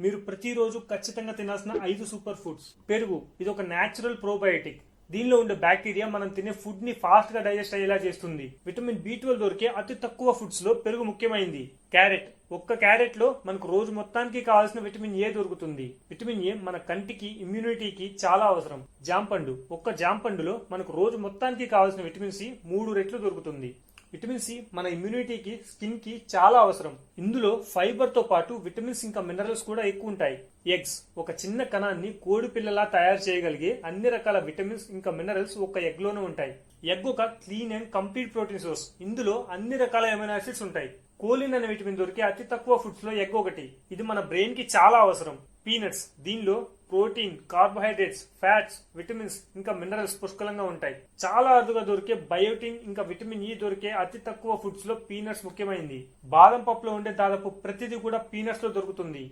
మీరు ప్రతిరోజు ఖచ్చితంగా తినాల్సిన 5 సూపర్ ఫుడ్స్. పెరుగు ఇది ఒక నేచురల్ ప్రోబయోటిక్. దీనిలో ఉండే బ్యాక్టీరియా మనం తినే ఫుడ్ ని ఫాస్ట్ గా డైజెస్ట్ అయ్యేలా చేస్తుంది. విటమిన్ B12 దొరికే అతి తక్కువ ఫుడ్స్ లో పెరుగు ముఖ్యమైంది. క్యారెట్, ఒక్క క్యారెట్ లో మనకు రోజు మొత్తానికి కావాల్సిన విటమిన్ ఏ దొరుకుతుంది. విటమిన్ ఏ మన కంటికి, ఇమ్యూనిటీకి చాలా అవసరం. జాంపండు, ఒక్క జాంపండులో మనకు రోజు మొత్తానికి కావాల్సిన విటమిన్ సి 3 రెట్లు దొరుకుతుంది. విటమిన్ సి మన ఇమ్యూనిటీకి, స్కిన్ కి చాలా అవసరం. ఇందులో ఫైబర్ తో పాటు విటమిన్స్ ఇంకా మినరల్స్ కూడా ఎక్కువ ఉంటాయి. ఎగ్స్, ఒక చిన్న కణాన్ని కోడి పిల్లలా తయారు చేయగలిగే అన్ని రకాల విటమిన్స్ ఇంకా మినరల్స్ ఒక ఎగ్ లోనే ఉంటాయి. ఎగ్ ఒక clean and complete protein source. ఇందులో అన్ని రకాల అమైనో యాసిడ్స్ ఉంటాయి. కోలిన్ అనే విటమిన్ దొరికే అతి తక్కువ ఫుడ్స్ లో ఎగ్ ఒకటి. ఇది మన బ్రెయిన్ కి చాలా అవసరం. పీనట్స్, దీనిలో ప్రోటీన్, కార్బోహైడ్రేట్స్, ఫ్యాట్స్, విటమిన్స్ ఇంకా మినరల్స్ పుష్కలంగా ఉంటాయి. చాలా అరుదుగా దొరికే బయోటిన్ ఇంకా విటమిన్ ఈ దొరికే అతి తక్కువ ఫుడ్స్ లో పీనట్స్ ముఖ్యమైనది. బాదం పప్పులో ఉండే దాదాపు ప్రతిదీ కూడా పీనట్స్ లో దొరుకుతుంది.